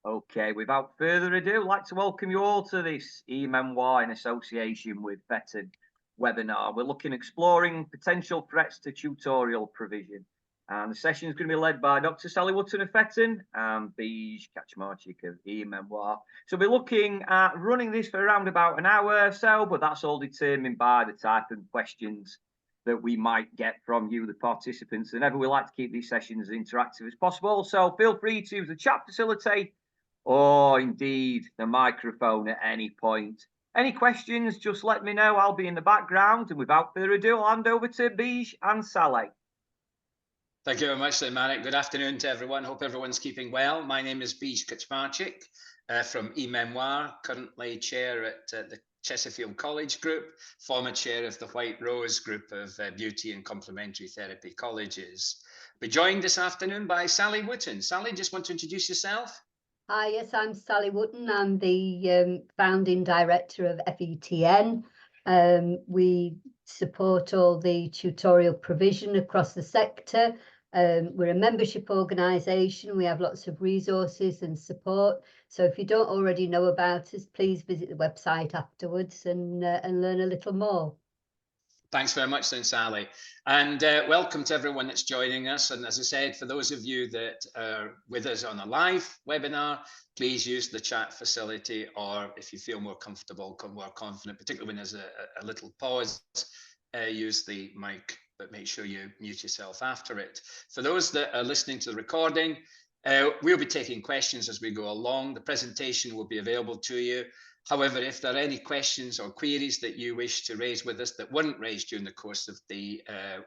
Okay, without further ado, I'd like to welcome you all to this e-Memoir in association with FETN webinar. We're looking at exploring potential threats to tutorial provision. And the session is going to be led by Dr. Sally Wootton of FETN and Beej Kaczmarczyk of e-Memoir. So we're looking at running this for around about an hour or so, but that's all determined by the type of questions that we might get from you, the participants. And ever we like to keep these sessions as interactive as possible. So feel free to use the chat facility or indeed the microphone at any point. Any questions, just let me know. I'll be in the background. And without further ado, I'll hand over to Beej and Sally. Thank you very much, Marek. Good afternoon to everyone. Hope everyone's keeping well. My name is Beej Kaczmarczyk from e-Memoir, currently chair at the Chesterfield College Group, former chair of the White Rose Group of Beauty and Complementary Therapy Colleges. We're joined this afternoon by Sally Wootton. Sally, just want to introduce yourself? Hi, yes, I'm Sally Wootton. I'm the founding director of FETN. We support all the tutorial provision across the sector. We're a membership organisation. We have lots of resources and support. So if you don't already know about us, please visit the website afterwards and learn a little more. Thanks very much then, Sally. And welcome to everyone that's joining us. And as I said, for those of you that are with us on a live webinar, please use the chat facility, or if you feel more comfortable, more confident, particularly when there's a little pause, use the mic, but make sure you mute yourself after it. For those that are listening to the recording, we'll be taking questions as we go along. The presentation will be available to you. However, if there are any questions or queries that you wish to raise with us that weren't raised during the course of the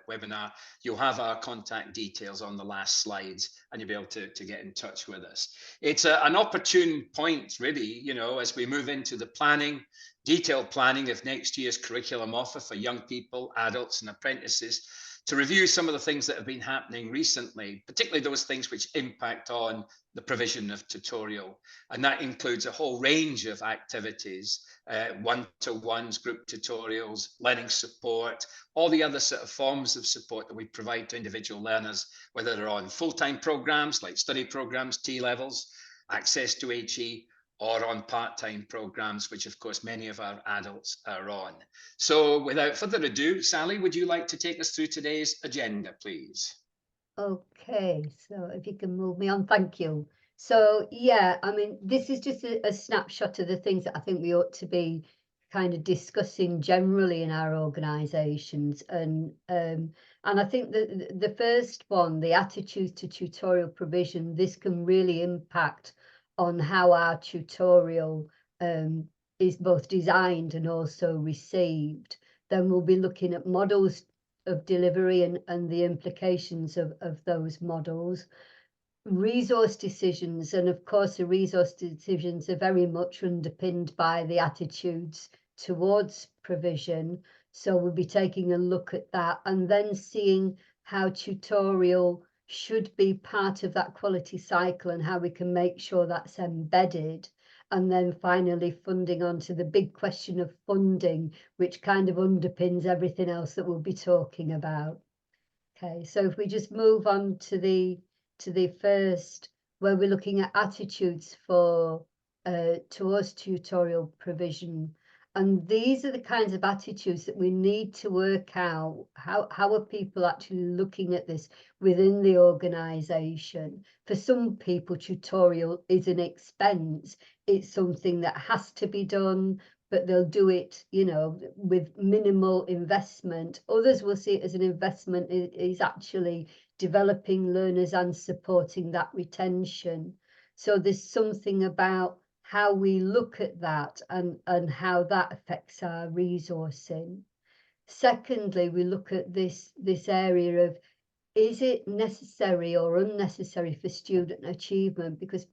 webinar, you'll have our contact details on the last slides and you'll be able to get in touch with us. It's an opportune point, really, you know, as we move into the planning, detailed planning of next year's curriculum offer for young people, adults and apprentices, to review some of the things that have been happening recently, particularly those things which impact on the provision of tutorial. And that includes a whole range of activities, one-to-ones, group tutorials, learning support, all the other sort of forms of support that we provide to individual learners, whether they're on full-time programs like study programs, T-levels, access to HE, or on part-time programs, which of course many of our adults are on. So without further ado, Sally, would you like to take us through today's agenda, please? Okay, so if you can move me on, thank you. So yeah, I mean, this is just a snapshot of the things that I think we ought to be kind of discussing generally in our organisations. And I think that the first one, the attitude to tutorial provision, this can really impact on how our tutorial is both designed and also received. Then we'll be looking at models of delivery and the implications of those models. Resource decisions, and of course the resource decisions are very much underpinned by the attitudes towards provision. So we'll be taking a look at that and then seeing how tutorial should be part of that quality cycle and how we can make sure that's embedded. And then finally funding onto the big question of funding, which kind of underpins everything else that we'll be talking about. Okay, so if we just move on to the first, where we're looking at attitudes for towards tutorial provision. And these are the kinds of attitudes that we need to work out. How are people actually looking at this within the organisation? For some people, tutorial is an expense. It's something that has to be done, but they'll do it, you know, with minimal investment. Others will see it as an investment. It is actually developing learners and supporting that retention. So there's something about how we look at that and how that affects our resourcing. Secondly, we look at this area of, is it necessary or unnecessary for student achievement? Because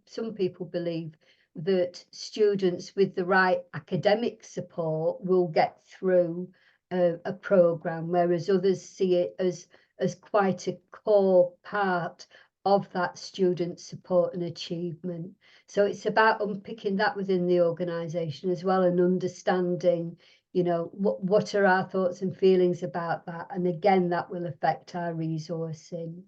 some people believe that students with the right academic support will get through a programme, whereas others see it as quite a core part of that student support and achievement. So it's about unpicking that within the organisation as well, and understanding, you know, what are our thoughts and feelings about that. And again, that will affect our resourcing.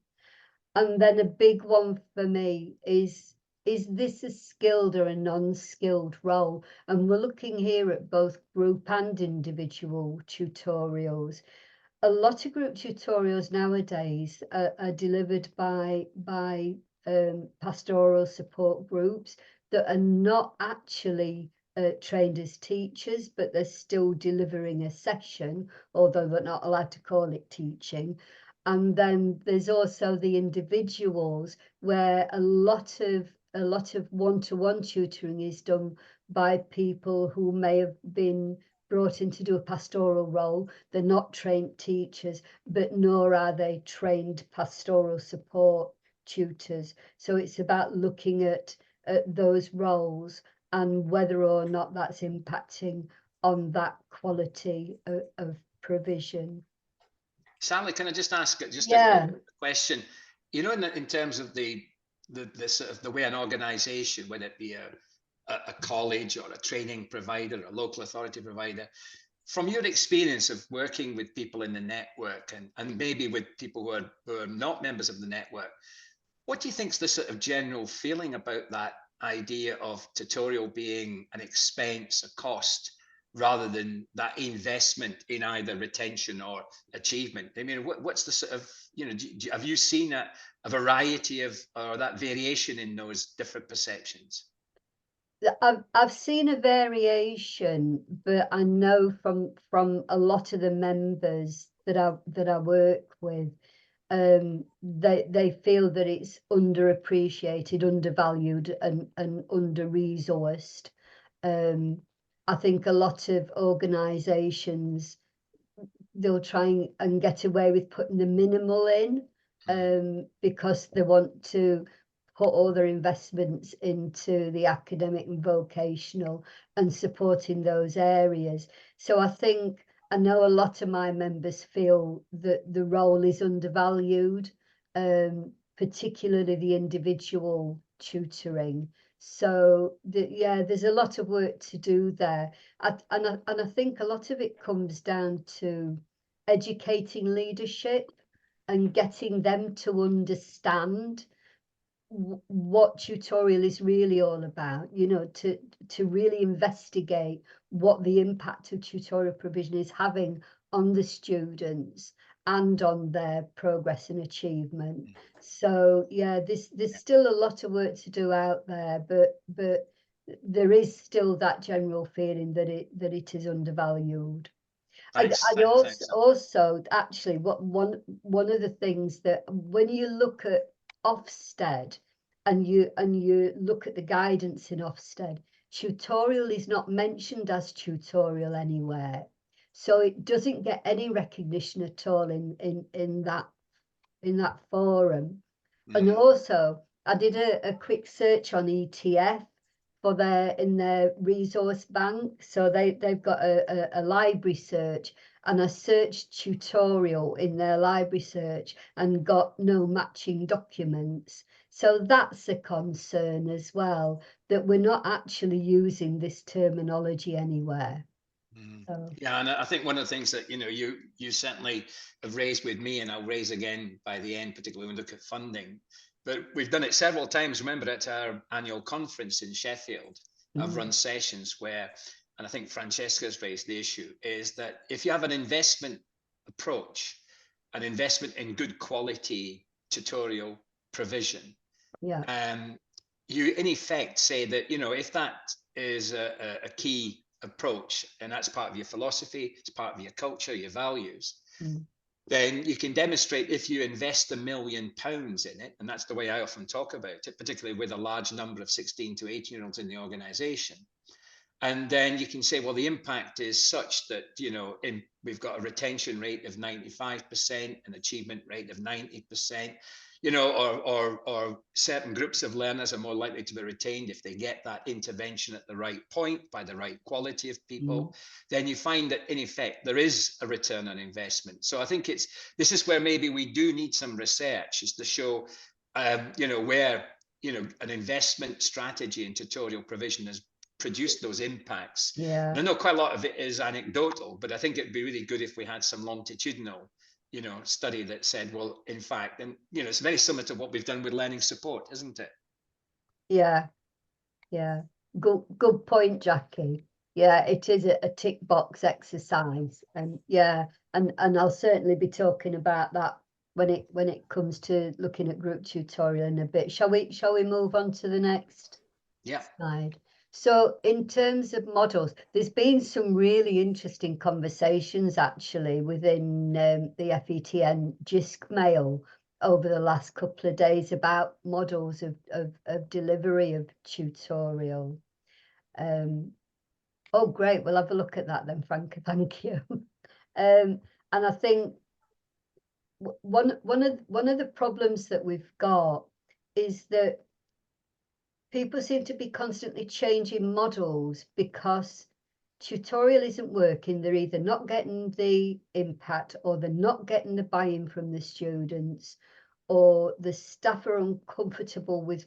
And then a big one for me is is this a skilled or a non-skilled role? And we're looking here at both group and individual tutorials. A lot of group tutorials nowadays are delivered by pastoral support groups that are not actually trained as teachers, but they're still delivering a session, although they're not allowed to call it teaching. And then there's also the individuals where a lot of one-to-one tutoring is done by people who may have been brought in to do a pastoral role. They're not trained teachers, but nor are they trained pastoral support tutors. So it's about looking at those roles and whether or not that's impacting on that quality of provision. Sally, can I just ask just Yeah. a question? You know, in terms of the sort of the way an organisation, whether it be a college or a training provider, a local authority provider, from your experience of working with people in the network and maybe with people who are not members of the network, what do you think is the sort of general feeling about that idea of tutorial being an expense, a cost, rather than that investment in either retention or achievement? I mean, what's the sort of, you know, have you seen a variety of, or that variation in those different perceptions? I've seen a variation, but I know from a lot of the members that I work with, they feel that it's underappreciated, undervalued, and under-resourced. I think a lot of organisations, they'll try and get away with putting the minimal in, because they want to put all their investments into the academic and vocational and supporting those areas. So I know a lot of my members feel that the role is undervalued, particularly the individual tutoring. So there's a lot of work to do there. And I think a lot of it comes down to educating leadership and getting them to understand what tutorial is really all about, you know, to really investigate what the impact of tutorial provision is having on the students and on their progress and achievement. So yeah, there's still a lot of work to do out there, but there is still that general feeling that it is undervalued. Thanks, And thanks. also actually one of the things that when you look at Ofsted and you look at the guidance in Ofsted, tutorial is not mentioned as tutorial anywhere. So it doesn't get any recognition at all in that forum. And also I did a quick search on ETF for in their resource bank. So they've got a library search, and I searched tutorial in their library search and got no matching documents. So that's a concern as well, that we're not actually using this terminology anywhere. So. Yeah, and I think one of the things that, you know, you certainly have raised with me, and I'll raise again by the end, particularly when we look at funding, but we've done it several times. Remember at our annual conference in Sheffield, I've run sessions where, and I think Francesca's raised the issue, is that if you have an investment approach, an investment in good quality tutorial provision, you in effect say that, you know, if that is a key approach, and that's part of your philosophy, it's part of your culture, your values, then you can demonstrate, if you invest £1 million in it, and that's the way I often talk about it, particularly with a large number of 16 to 18-year-olds in the organization. And then you can say, well, the impact is such that, you know, we've got a retention rate of 95%, an achievement rate of 90%, you know, or certain groups of learners are more likely to be retained if they get that intervention at the right point by the right quality of people. Then you find that in effect there is a return on investment. So I think this is where maybe we do need some research, is to show, you know, where, you know, an investment strategy in tutorial provision has produced those impacts. Yeah. And I know quite a lot of it is anecdotal, but I think it'd be really good if we had some longitudinal, you know, study that said, well, in fact, and, you know, it's very similar to what we've done with learning support, isn't it? Yeah, yeah. Good point, Jackie. Yeah, it is a tick box exercise, and yeah, and I'll certainly be talking about that when it comes to looking at group tutorial in a bit. Shall we move on to the next slide? So in terms of models, there's been some really interesting conversations actually within the FETN JISC mail over the last couple of days about models of delivery of tutorial. Oh, great. We'll have a look at that then, Franca. Thank you. And I think one of the problems that we've got is that people seem to be constantly changing models because tutorial isn't working. They're either not getting the impact, or they're not getting the buy-in from the students, or the staff are uncomfortable with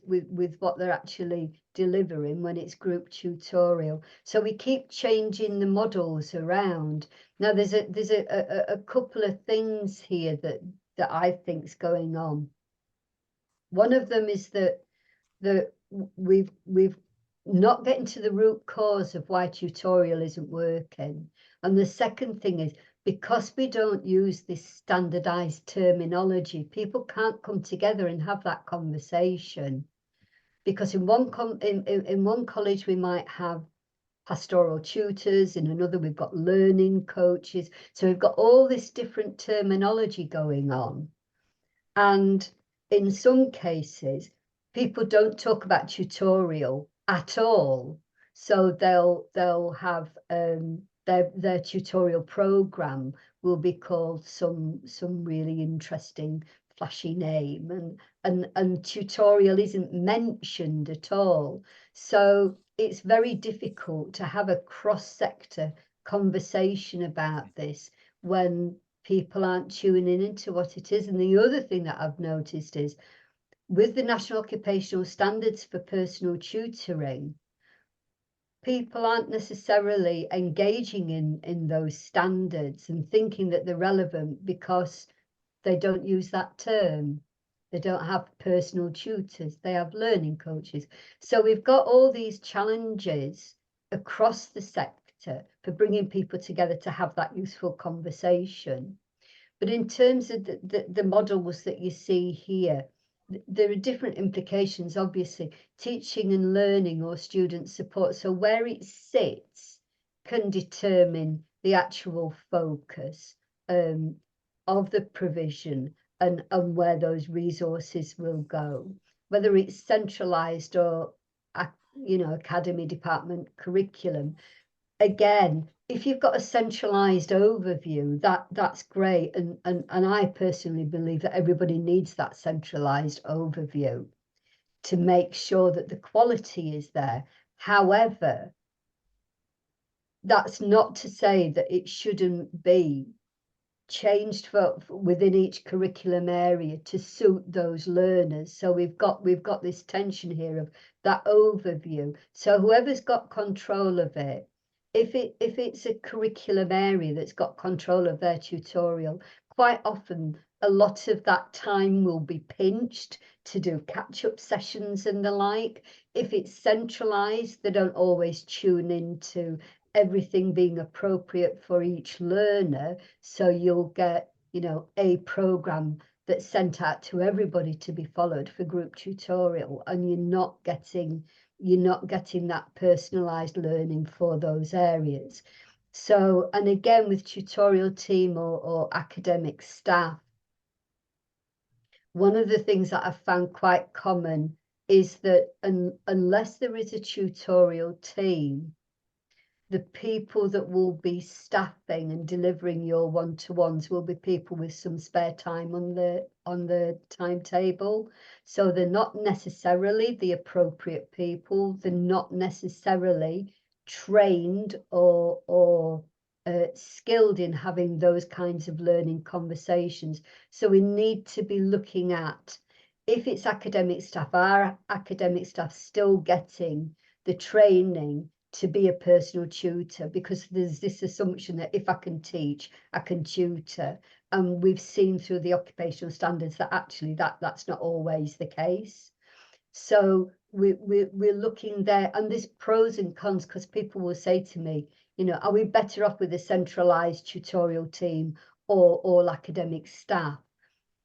what they're actually delivering when it's group tutorial. So we keep changing the models around. Now there's a couple of things here that I think's going on. One of them is that we've not getting to the root cause of why tutorial isn't working. And the second thing is, because we don't use this standardized terminology, people can't come together and have that conversation. Because in one college we might have pastoral tutors, in another we've got learning coaches. So we've got all this different terminology going on. And in some cases, people don't talk about tutorial at all. So they'll have their tutorial program will be called some really interesting flashy name, and tutorial isn't mentioned at all. So it's very difficult to have a cross-sector conversation about this when people aren't tuning into what it is. And the other thing that I've noticed is, with the National Occupational Standards for personal tutoring, people aren't necessarily engaging in those standards and thinking that they're relevant because they don't use that term. They don't have personal tutors, they have learning coaches. So we've got all these challenges across the sector for bringing people together to have that useful conversation. But in terms of the models that you see here, there are different implications, obviously. Teaching and learning or student support, so where it sits can determine the actual focus of the provision and where those resources will go, whether it's centralized or academy department curriculum. Again, if you've got a centralized overview, that's great, and I personally believe that everybody needs that centralized overview to make sure that the quality is there. However, that's not to say that it shouldn't be changed for within each curriculum area to suit those learners. So we've got this tension here of that overview. So whoever's got control of it, if it's a curriculum area that's got control of their tutorial, quite often a lot of that time will be pinched to do catch-up sessions and the like. If it's centralized, they don't always tune into everything being appropriate for each learner. So you'll get, a program that's sent out to everybody to be followed for group tutorial, and you're not getting that personalized learning for those areas. So, and again, with tutorial team or academic staff, one of the things that I've found quite common is that unless there is a tutorial team, the people that will be staffing and delivering your one-to-ones will be people with some spare time on the timetable. So they're not necessarily the appropriate people. They're not necessarily trained or skilled in having those kinds of learning conversations. So we need to be looking at, if it's academic staff, are academic staff still getting the training to be a personal tutor? Because there's this assumption that if I can teach, I can tutor, and we've seen through the occupational standards that actually that's not always the case. So we're looking there, and there's pros and cons, because people will say to me, you know, are we better off with a centralized tutorial team or all academic staff?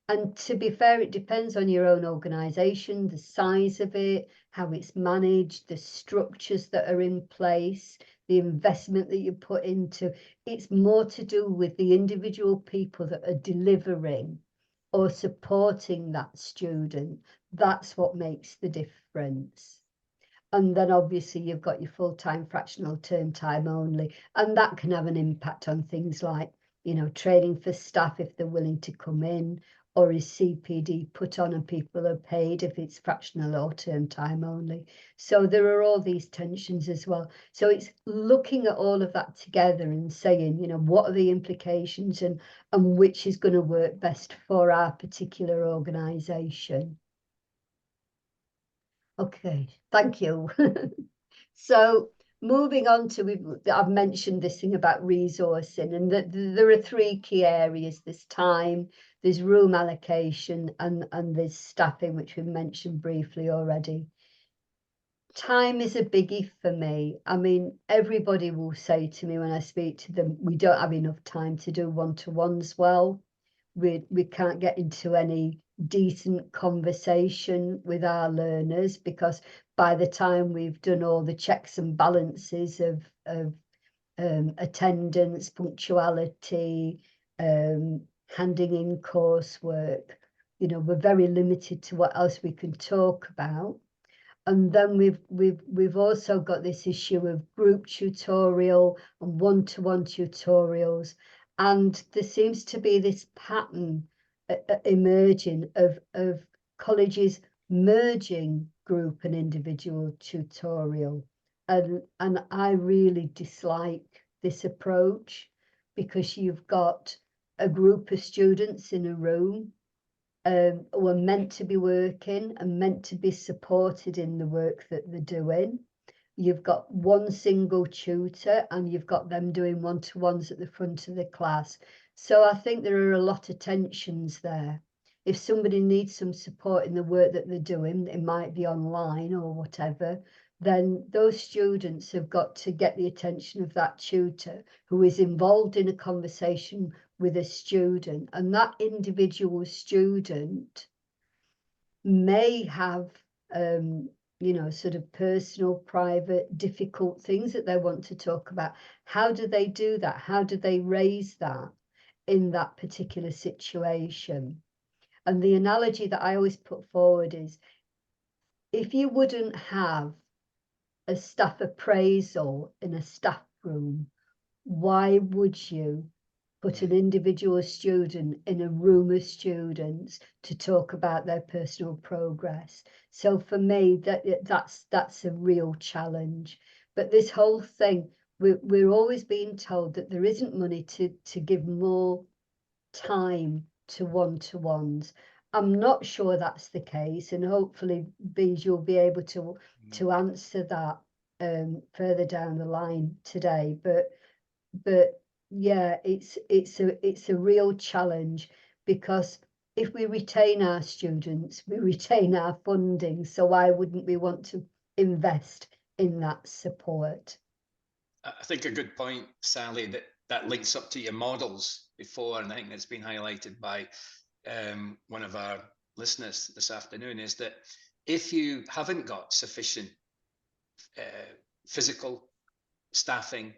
And to be fair, it depends on your own organisation, the size of it, how it's managed, the structures that are in place, the investment that you put into. It's more to do with the individual people that are delivering or supporting that student. That's what makes the difference. And then obviously you've got your full-time fractional term time only, and that can have an impact on things like, you know, training for staff if they're willing to come in, or is CPD put on and people are paid if it's fractional or term time only. So there are all these tensions as well. So it's looking at all of that together and saying, you know, what are the implications and which is going to work best for our particular organisation. Okay, thank you. So moving on to, I've mentioned this thing about resourcing, and that there are three key areas. There's time, there's room allocation, and there's staffing, which we've mentioned briefly already. Time is a biggie for me. I mean, everybody will say to me when I speak to them, we don't have enough time to do one-to-ones well. We can't get into any decent conversation with our learners, because by the time we've done all the checks and balances of attendance, punctuality, handing in coursework, you know, we're very limited to what else we can talk about. And then we've also got this issue of group tutorial and one-to-one tutorials. And there seems to be this pattern emerging of colleges merging group and individual tutorial. And I really dislike this approach, because you've got a group of students in a room who are meant to be working and meant to be supported in the work that they're doing. You've got one single tutor and you've got them doing one-to-ones at the front of the class. So I think there are a lot of tensions there. If somebody needs some support in the work that they're doing, it might be online or whatever, then those students have got to get the attention of that tutor who is involved in a conversation with a student. And that individual student may have you know, sort of personal, private, difficult things that they want to talk about. How do they do that? How do they raise that in that particular situation? And the analogy that I always put forward is, if you wouldn't have a staff appraisal in a staff room, why would you put an individual student in a room of students to talk about their personal progress? So for me, that's a real challenge. But this whole thing, we're always being told that there isn't money to give more time to one-to-ones. I'm not sure that's the case, and hopefully Beej, you'll be able to answer that further down the line today. But yeah, it's a real challenge, because if we retain our students, we retain our funding. So why wouldn't we want to invest in that support? I think a good point, Sally, that links up to your models before, and I think that's been highlighted by one of our listeners this afternoon, is that if you haven't got sufficient physical, staffing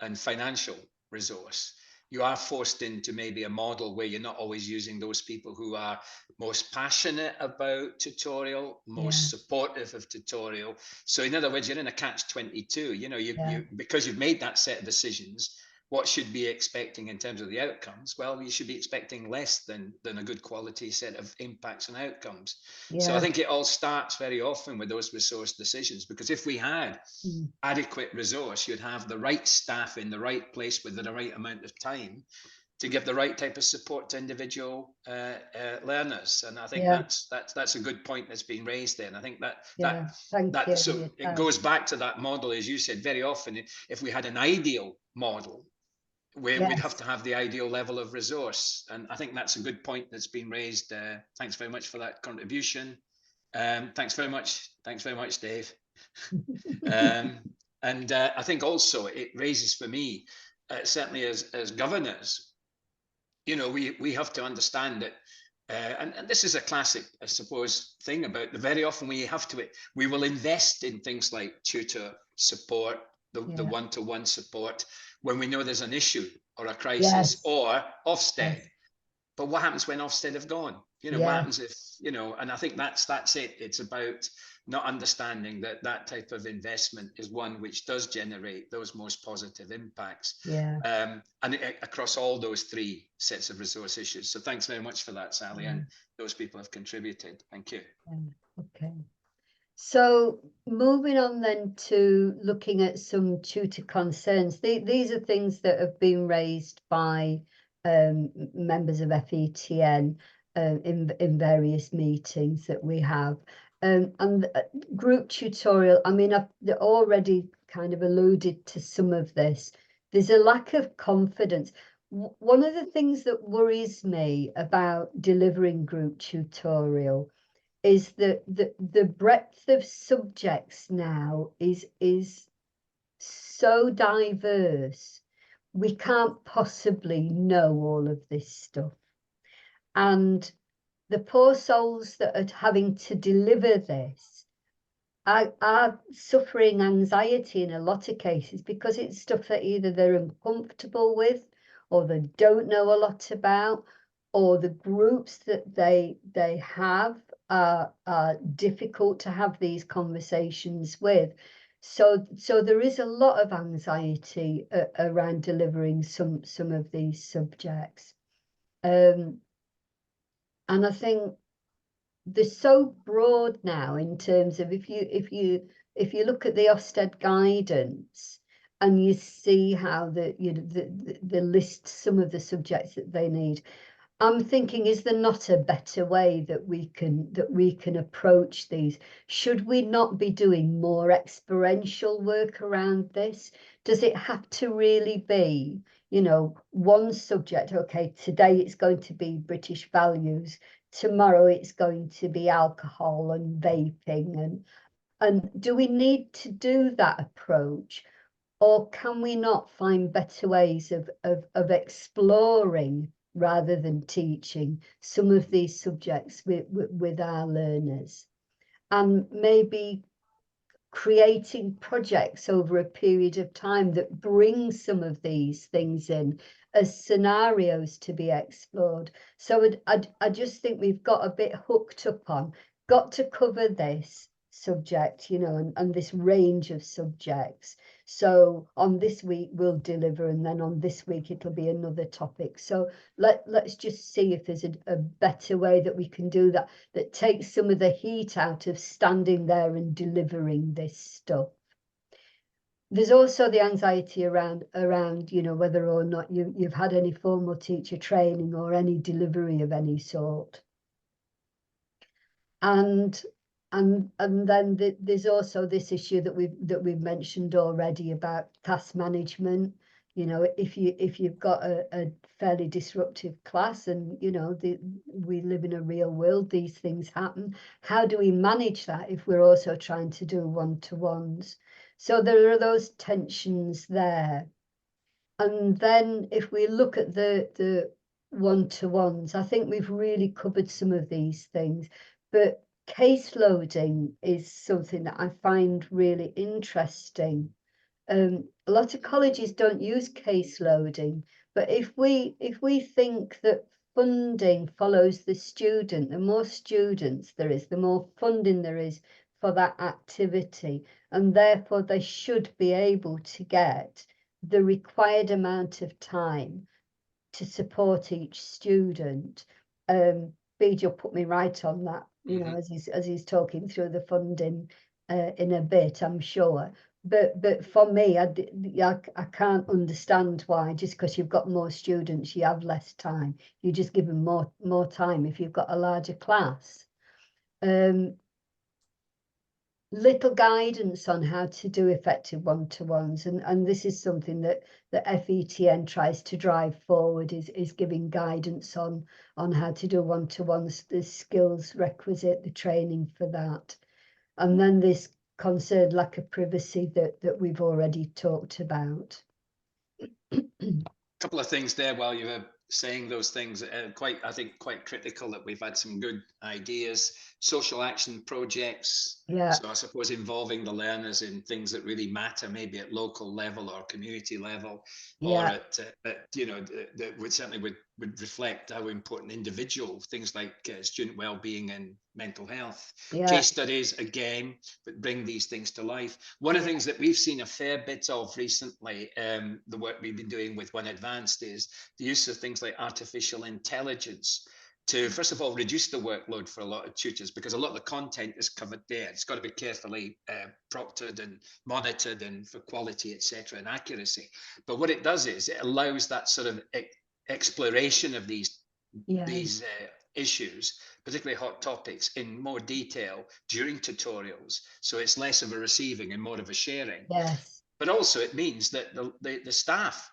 and financial resource, you are forced into maybe a model where you're not always using those people who are most passionate about tutorial, most supportive of tutorial. So in other words, you're in a catch-22. You know, you because you've made that set of decisions, what should be expecting in terms of the outcomes? Well, you should be expecting less than a good quality set of impacts and outcomes. So I think it all starts very often with those resource decisions, because if we had adequate resource, you'd have the right staff in the right place with the right amount of time to give the right type of support to individual learners. And I think that's a good point that's been raised there. And I think so it goes back to that model, as you said. Very often, if we had an ideal model, we'd have to have the ideal level of resource. And I think that's a good point that's been raised. Thanks very much for that contribution. Thanks very much. Thanks very much, Dave. And I think also it raises for me, certainly as governors, you know, we have to understand that, and this is a classic, I suppose, thing about the very often we will invest in things like tutor support, the one-to-one support, when we know there's an issue or a crisis or Ofsted. Yes. But what happens when Ofsted have gone? You know, what happens if, you know, and I think that's it. It's about not understanding that that type of investment is one which does generate those most positive impacts. And across all those three sets of resource issues. So thanks very much for that, Sally, and those people have contributed. Thank you. Okay. So moving on then to looking at some tutor concerns. These are things that have been raised by members of FETN in various meetings that we have. And group tutorial, I mean, I've already kind of alluded to some of this. There's a lack of confidence. One of the things that worries me about delivering group tutorial is that the breadth of subjects now is so diverse. We can't possibly know all of this stuff. And the poor souls that are having to deliver this are suffering anxiety in a lot of cases because it's stuff that either they're uncomfortable with or they don't know a lot about, or the groups that they have are difficult to have these conversations with. So there is a lot of anxiety around delivering some of these subjects. And I think they're so broad now in terms of if you look at the Ofsted guidance and you see how the list some of the subjects that they need, I'm thinking, is there not a better way that we can approach these? Should we not be doing more experiential work around this? Does it have to really be, you know, one subject? Okay, today it's going to be British values. Tomorrow it's going to be alcohol and vaping, and do we need to do that approach, or can we not find better ways of exploring rather than teaching some of these subjects with our learners, and maybe creating projects over a period of time that bring some of these things in as scenarios to be explored? So I just think we've got a bit hooked up on, got to cover this subject, you know, and this range of subjects. So on this week we'll deliver, and then on this week it'll be another topic. So let's just see if there's a better way that we can do that, that takes some of the heat out of standing there and delivering this stuff. There's also the anxiety around, you know, whether or not you've had any formal teacher training or any delivery of any sort. And then there's also this issue that we've mentioned already about task management. You know, if you've got a fairly disruptive class, and you know we live in a real world, these things happen. How do we manage that if we're also trying to do one-to-ones? So there are those tensions there. And then if we look at the one-to-ones, I think we've really covered some of these things, but case loading is something that I find really interesting. A lot of colleges don't use case loading, but if we think that funding follows the student, the more students there is, the more funding there is for that activity, and therefore they should be able to get the required amount of time to support each student. Beej will put me right on that, you know, as he's talking through the funding in a bit, I'm sure. But for me, I can't understand why just because you've got more students you have less time. You just give them more time if you've got a larger class. little guidance on how to do effective one-to-ones, and this is something that the FETN tries to drive forward, is giving guidance on how to do one-to-ones, the skills requisite, the training for that. And then this concerned lack of privacy that we've already talked about. Couple of things there while you were saying those things, I think quite critical that we've had some good ideas, social action projects. Yeah. So I suppose involving the learners in things that really matter, maybe at local level or community level, or at you know, that would certainly would reflect how important individual things like student well-being and mental health. Case studies again, but bring these things to life. One of the things that we've seen a fair bit of recently, the work we've been doing with One Advanced, is the use of things like artificial intelligence to, first of all, reduce the workload for a lot of tutors, because a lot of the content is covered there. It's got to be carefully proctored and monitored, and for quality, etc., and accuracy. But what it does is it allows that sort of exploration of these issues, particularly hot topics, in more detail during tutorials. So it's less of a receiving and more of a sharing. Yes. But also it means that the staff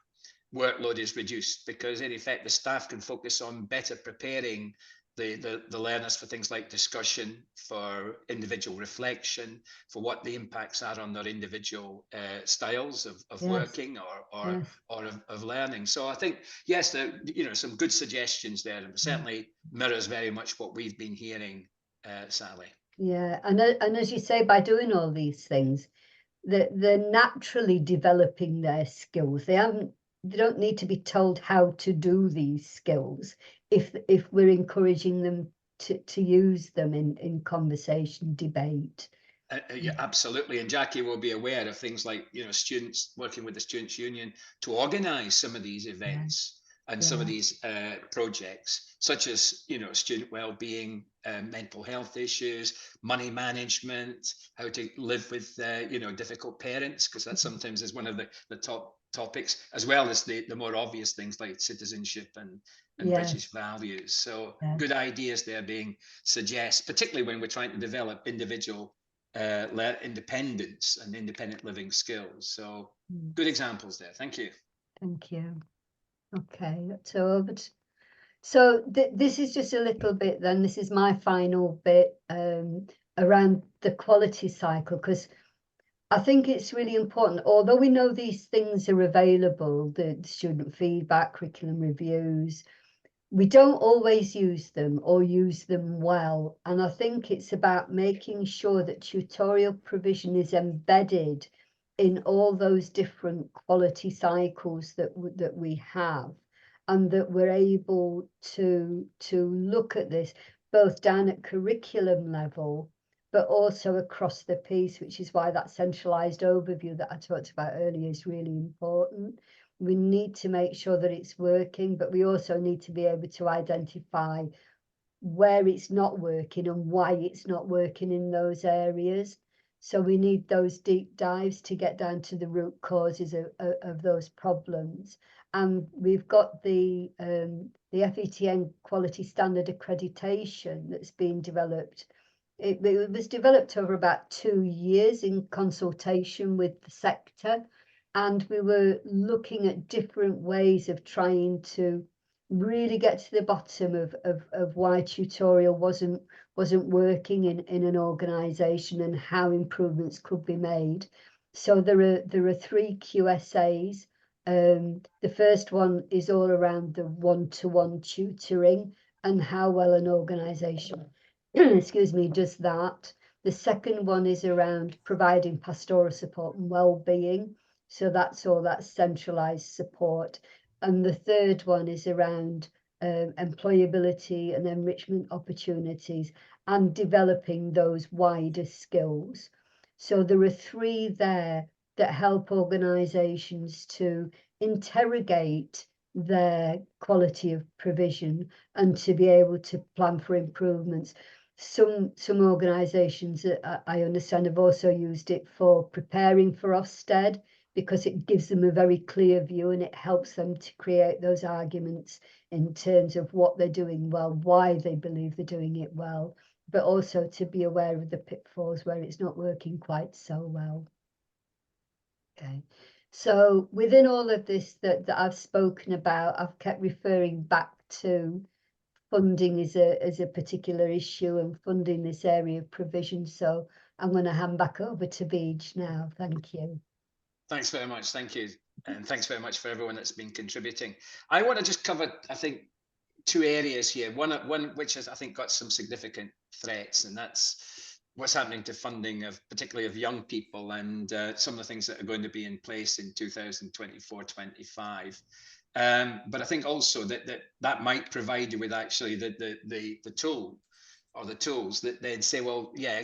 workload is reduced, because in effect the staff can focus on better preparing the learners for things like discussion, for individual reflection, for what the impacts are on their individual styles of working or of learning. So I think, yes, there, you know, some good suggestions there, and certainly mirrors very much what we've been hearing, Sally. Yeah, and as you say, by doing all these things, they're naturally developing their skills. They don't need to be told how to do these skills if we're encouraging them to use them in conversation, debate. Yeah, absolutely. And Jackie will be aware of things like, you know, students working with the Students' Union to organise some of these events and some of these projects, such as, you know, student well-being, mental health issues, money management, how to live with, you know, difficult parents, because that sometimes is one of the top topics, as well as the more obvious things like citizenship and British values. So good ideas there being suggest, particularly when we're trying to develop individual independence and independent living skills. So good examples there. Thank you. Thank you. Okay, so this is just a little bit then. This is my final bit around the quality cycle, because I think it's really important, although we know these things are available, the student feedback, curriculum reviews, we don't always use them or use them well. And I think it's about making sure that tutorial provision is embedded in all those different quality cycles that we have, and that we're able to look at this both down at curriculum level, but also across the piece, which is why that centralized overview that I talked about earlier is really important. We need to make sure that it's working, but we also need to be able to identify where it's not working and why it's not working in those areas. So we need those deep dives to get down to the root causes of those problems. And we've got the FETN quality standard accreditation that's been developed. It was developed over about 2 years in consultation with the sector, and we were looking at different ways of trying to really get to the bottom of why tutorial wasn't working in an organisation and how improvements could be made. So there are 3 QSAs. The first one is all around the one-to-one tutoring and how well an organisation excuse me, does that. The second one is around providing pastoral support and well-being. So that's all that centralised support. And the third one is around employability and enrichment opportunities and developing those wider skills. So there are 3 there that help organisations to interrogate their quality of provision and to be able to plan for improvements. Some organisations, I understand, have also used it for preparing for Ofsted, because it gives them a very clear view and it helps them to create those arguments in terms of what they're doing well, why they believe they're doing it well, but also to be aware of the pitfalls where it's not working quite so well. Okay, so within all of this that I've spoken about, I've kept referring back to funding as a particular issue and funding this area of provision. So I'm going to hand back over to Beej now. Thank you. Thanks very much. Thank you. And thanks very much for everyone that's been contributing. I want to just cover, I think, two areas here. One which has, I think, got some significant threats, and that's what's happening to funding of particularly of young people, and some of the things that are going to be in place in 2024-25. But I think also that might provide you with actually the tool or the tools that they'd say, well, yeah,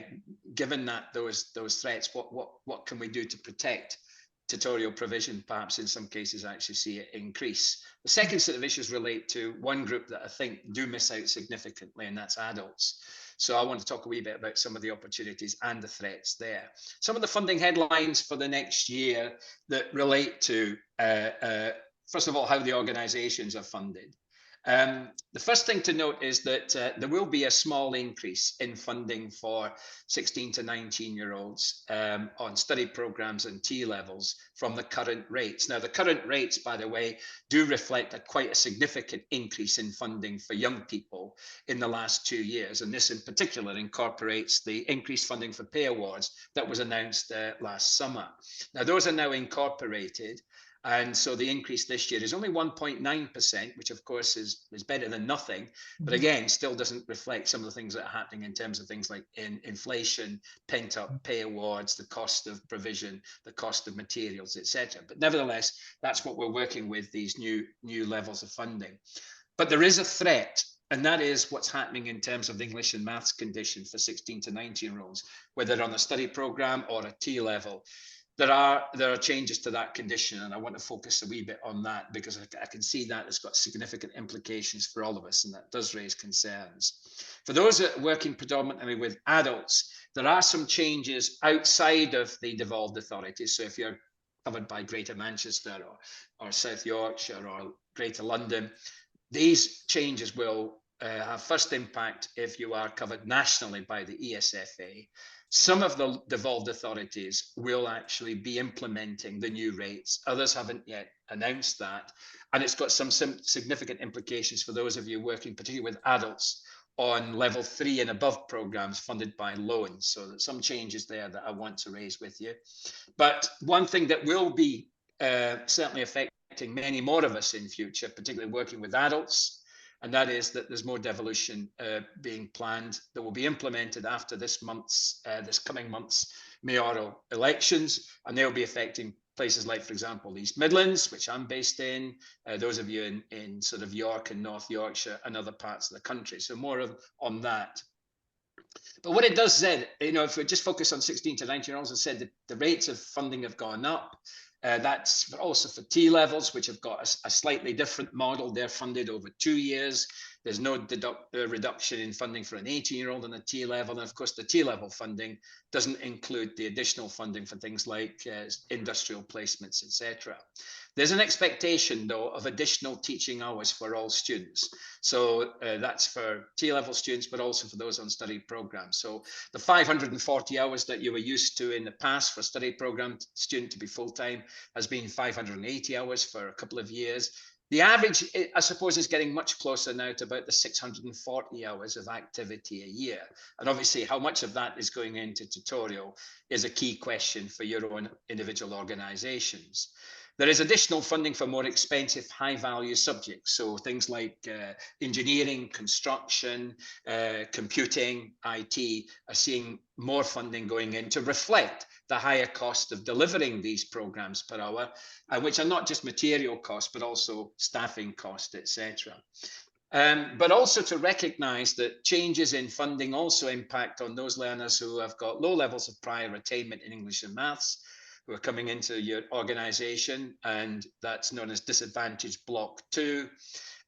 given that those threats, what can we do to protect tutorial provision, perhaps in some cases actually see it increase. The second set of issues relate to one group that I think do miss out significantly, and that's adults. So I want to talk a wee bit about some of the opportunities and the threats there. Some of the funding headlines for the next year that relate to, first of all, how the organisations are funded. The first thing to note is that there will be a small increase in funding for 16 to 19-year-olds on study programmes and T-levels from the current rates. Now, the current rates, by the way, do reflect quite a significant increase in funding for young people in the last 2 years. And this in particular incorporates the increased funding for pay awards that was announced last summer. Now, those are now incorporated. And so the increase this year is only 1.9%, which of course is better than nothing, but again, still doesn't reflect some of the things that are happening in terms of things like inflation, pent-up pay awards, the cost of provision, the cost of materials, etc. But nevertheless, that's what we're working with, these new levels of funding. But there is a threat, and that is what's happening in terms of the English and maths condition for 16 to 19-year-olds, whether on a study programme or a T level. There are changes to that condition, and I want to focus a wee bit on that because I can see that it's got significant implications for all of us, and that does raise concerns. For those that are working predominantly with adults, there are some changes outside of the devolved authorities. So if you're covered by Greater Manchester or South Yorkshire or Greater London, these changes will have first impact if you are covered nationally by the ESFA. Some of the devolved authorities will actually be implementing the new rates. Others haven't yet announced that. And it's got some significant implications for those of you working particularly with adults on level 3 and above programs funded by loans. So there's some changes there that I want to raise with you. But one thing that will be certainly affecting many more of us in future, particularly working with adults, and that is that there's more devolution being planned that will be implemented after this coming month's mayoral elections, and they'll be affecting places like, for example, the East Midlands, which I'm based in, those of you in sort of York and North Yorkshire and other parts of the country. So more on that. But what it does say, if we just focus on 16 to 19-year-olds, it said that the rates of funding have gone up. That's also for T levels, which have got a slightly different model. They're funded over 2 years. There's no reduction in funding for an 18-year-old on a T level. And of course, the T level funding doesn't include the additional funding for things like industrial placements, etc. There's an expectation, though, of additional teaching hours for all students. So that's for T-level students, but also for those on study programs. So the 540 hours that you were used to in the past for a study program student to be full-time has been 580 hours for a couple of years. The average, I suppose, is getting much closer now to about the 640 hours of activity a year. And obviously, how much of that is going into tutorial is a key question for your own individual organisations. There is additional funding for more expensive, high-value subjects. So things like engineering, construction, computing, IT are seeing more funding going in to reflect the higher cost of delivering these programs per hour, which are not just material costs, but also staffing costs, etc. But also to recognise that changes in funding also impact on those learners who have got low levels of prior attainment in English and maths, who are coming into your organisation, and that's known as disadvantage block 2.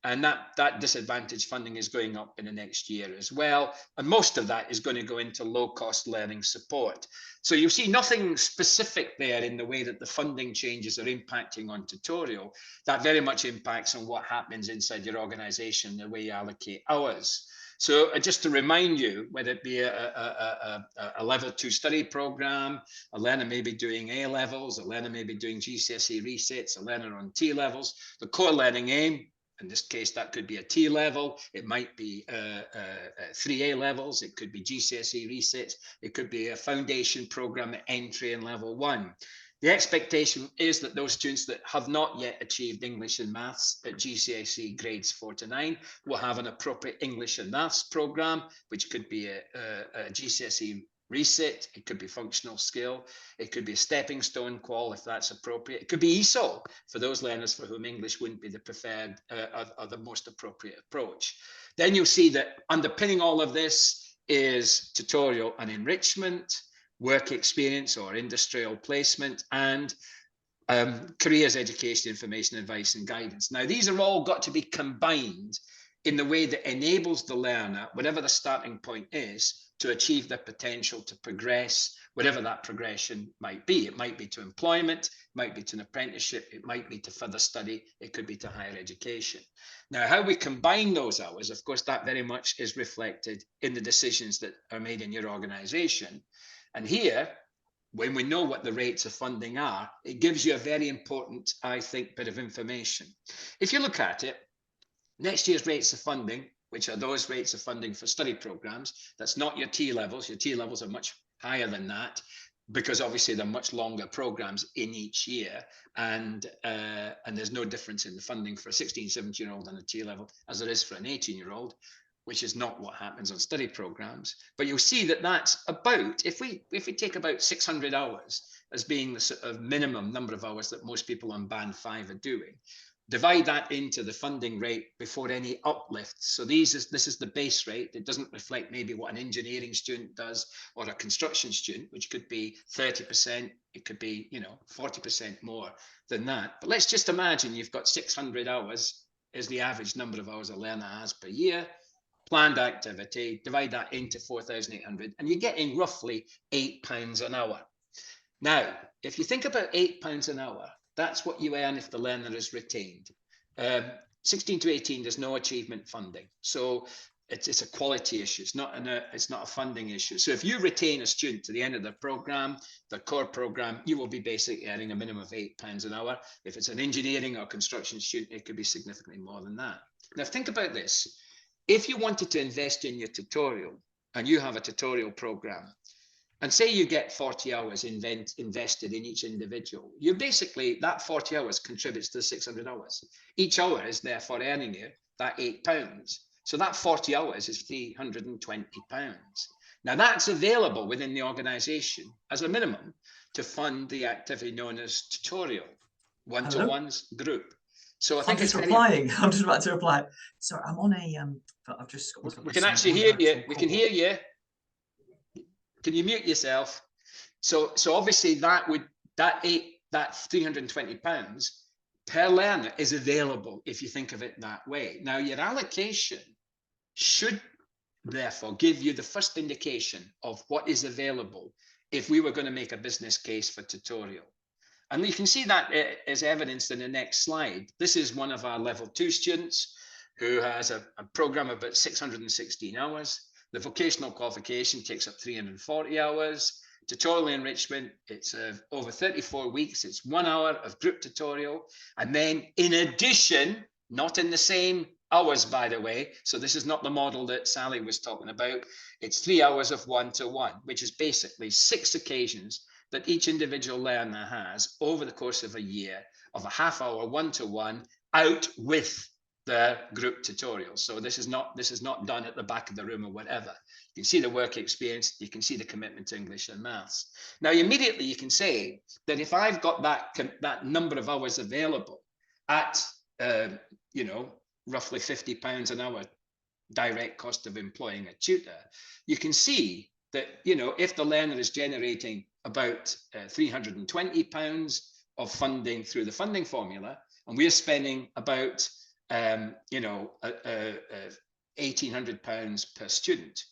And that disadvantage funding is going up in the next year as well. And most of that is going to go into low-cost learning support. So you see nothing specific there in the way that the funding changes are impacting on tutorial. That very much impacts on what happens inside your organisation, the way you allocate hours. So just to remind you, whether it be a level 2 study program, a learner may be doing A levels, a learner may be doing GCSE resets, a learner on T levels, the core learning aim, in this case, that could be a T level, it might be 3A levels, it could be GCSE resets, it could be a foundation program entry in level 1. The expectation is that those students that have not yet achieved English and Maths at GCSE grades 4 to 9 will have an appropriate English and Maths program, which could be a GCSE reset, it could be functional skill, it could be a stepping stone qual if that's appropriate, it could be ESOL for those learners for whom English wouldn't be the preferred or the most appropriate approach. Then you'll see that underpinning all of this is tutorial and enrichment, work experience or industrial placement, and careers education, information, advice and guidance. Now, these are all got to be combined in the way that enables the learner, whatever the starting point is, to achieve their potential to progress, whatever that progression might be. It might be to employment, it might be to an apprenticeship, it might be to further study, it could be to higher education. Now, how we combine those hours, of course, that very much is reflected in the decisions that are made in your organisation. And here, when we know what the rates of funding are, it gives you a very important, I think, bit of information. If you look at it, next year's rates of funding, which are those rates of funding for study programs, that's not your T levels. Your T levels are much higher than that, because obviously they're much longer programs in each year, and there's no difference in the funding for a 16, 17-year-old on a T level as there is for an 18-year-old, which is not what happens on study programs. But you'll see that that's about, if we take about 600 hours as being the sort of minimum number of hours that most people on band 5 are doing, divide that into the funding rate before any uplifts. So this is the base rate. It doesn't reflect maybe what an engineering student does or a construction student, which could be 30%. It could be, 40% more than that. But let's just imagine you've got 600 hours is the average number of hours a learner has per year. Planned activity, divide that into 4,800, and you're getting roughly £8 an hour. Now, if you think about £8 an hour, that's what you earn if the learner is retained. 16 to 18, there's no achievement funding. So it's a quality issue. It's not a funding issue. So if you retain a student to the end of their program, their core program, you will be basically earning a minimum of £8 an hour. If it's an engineering or construction student, it could be significantly more than that. Now think about this. If you wanted to invest in your tutorial and you have a tutorial program, and say you get 40 hours invested in each individual, you basically, that 40 hours contributes to the 600 hours. Each hour is therefore earning you that £8. So that 40 hours is £320. Now that's available within the organisation as a minimum to fund the activity known as tutorial, one-to-ones group. So I think I'm just replying. I'm just about to reply. Sorry, I'm on a. I've just. We can actually hear you. We can hear you. Can you mute yourself? So obviously that £320 per learner is available if you think of it that way. Now your allocation should therefore give you the first indication of what is available if we were going to make a business case for tutorial. And you can see that is evidenced in the next slide. This is one of our level 2 students who has a program of about 616 hours. The vocational qualification takes up 340 hours. Tutorial enrichment, it's over 34 weeks. It's 1 hour of group tutorial. And then in addition, not in the same hours, by the way, so this is not the model that Sally was talking about. It's 3 hours of one-to-one, which is basically 6 occasions that each individual learner has over the course of a year of a half-hour one-to-one out with the group tutorial. So this is not done at the back of the room or whatever. You can see the work experience, you can see the commitment to English and Maths. Now immediately you can say that if I've got that number of hours available at roughly £50 an hour direct cost of employing a tutor, you can see that if the learner is generating about £320 of funding through the funding formula, and we're spending about £1,800 per student,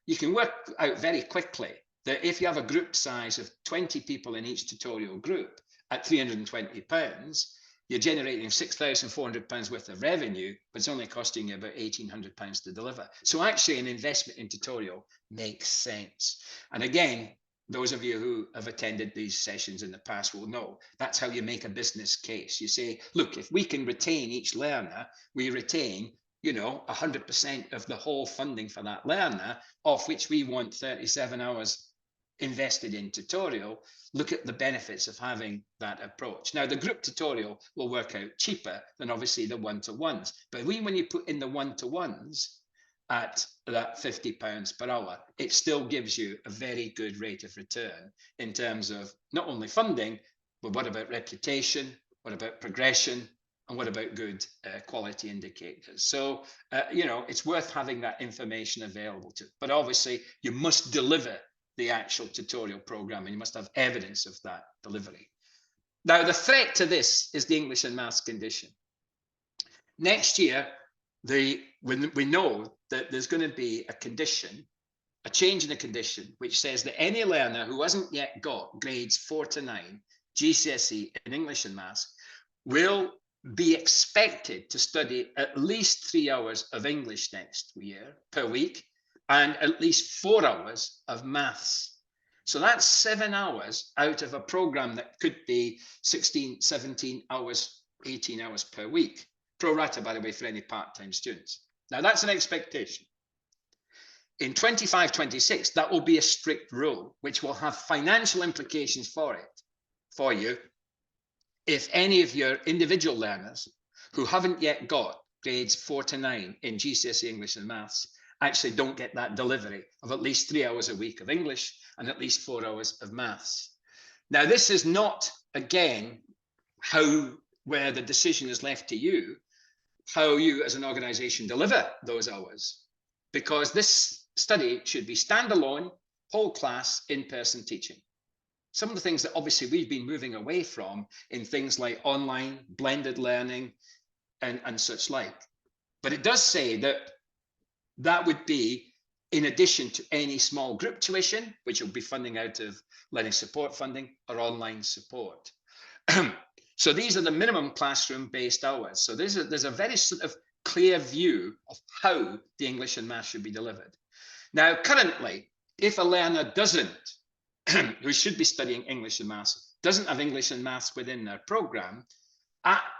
you can work out very quickly that if you have a group size of 20 people in each tutorial group at £320, you're generating £6,400 worth of revenue, but it's only costing you about £1,800 to deliver. So actually an investment in tutorial makes sense. And again, those of you who have attended these sessions in the past will know that's how you make a business case. You say, look, if we can retain each learner, we retain, 100% of the whole funding for that learner, of which we want 37 hours invested in tutorial. Look at the benefits of having that approach. Now, the group tutorial will work out cheaper than obviously the one-to-ones, but when you put in the one-to-ones at that £50 per hour, it still gives you a very good rate of return in terms of not only funding, but what about reputation, what about progression, and what about good quality indicators. So, it's worth having that information available to, but obviously you must deliver the actual tutorial program, and you must have evidence of that delivery. Now, the threat to this is the English and Maths condition. Next year, we know that there's going to be a change in the condition, which says that any learner who hasn't yet got grades 4 to 9 GCSE in English and Maths will be expected to study at least 3 hours of English next year per week, and at least 4 hours of maths. So that's 7 hours out of a program that could be 16, 17 hours, 18 hours per week. Pro rata, by the way, for any part-time students. Now that's an expectation. In 25-26, that will be a strict rule, which will have financial implications for you, if any of your individual learners who haven't yet got grades 4 to 9 in GCSE English and Maths actually don't get that delivery of at least 3 hours a week of English and at least 4 hours of maths. Now, this is not, again, where the decision is left to you, how you as an organization deliver those hours, because this study should be standalone, whole class, in-person teaching. Some of the things that obviously we've been moving away from in things like online, blended learning, and such like. But it does say that would be in addition to any small group tuition, which will be funding out of learning support funding or online support. So these are the minimum classroom-based hours. So there's a very sort of clear view of how the English and Maths should be delivered. Now, currently, if a learner who should be studying English and Maths, doesn't have English and Maths within their program,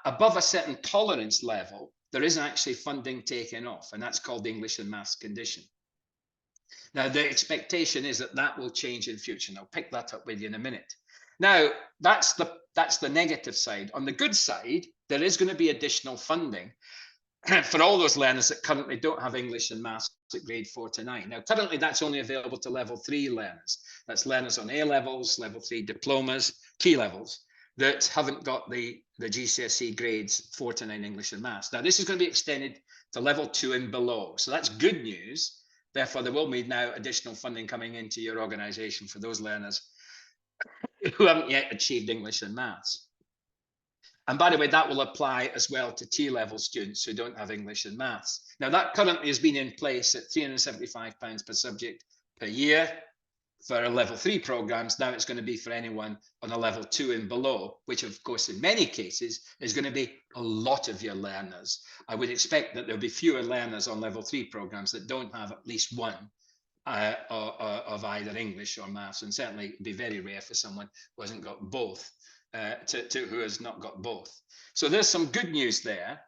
above a certain tolerance level, there is actually funding taken off, and that's called the English and Maths condition. Now, the expectation is that will change in future, and I'll pick that up with you in a minute. Now, that's the negative side. On the good side, there is going to be additional funding for all those learners that currently don't have English and Maths at grade 4 to 9. Now, currently, that's only available to level 3 learners. That's learners on A levels, level 3 diplomas, key levels, that haven't got the GCSE grades 4 to 9 English and Maths. Now, this is going to be extended to level 2 and below. So that's good news. Therefore, there will be now additional funding coming into your organization for those learners who haven't yet achieved English and Maths. And by the way, that will apply as well to T-level students who don't have English and Maths. Now, that currently has been in place at £375 per subject per year for level 3 programs. Now it's going to be for anyone on a level 2 and below, which of course in many cases is going to be a lot of your learners. I would expect that there'll be fewer learners on level 3 programs that don't have at least one of either English or Maths, and certainly it'd be very rare for someone who hasn't got both, who has not got both. So there's some good news there,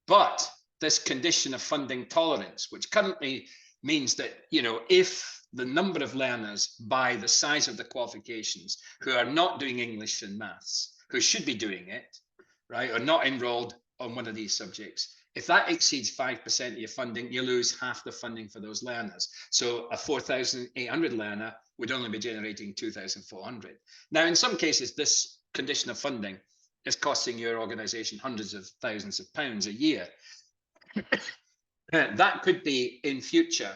but this condition of funding tolerance, which currently means that, if the number of learners by the size of the qualifications who are not doing English and Maths, who should be doing it, right, or not enrolled on one of these subjects, if that exceeds 5% of your funding, you lose half the funding for those learners. So a 4,800 learner would only be generating 2,400. Now, in some cases, this condition of funding is costing your organization hundreds of thousands of pounds a year. That could be in future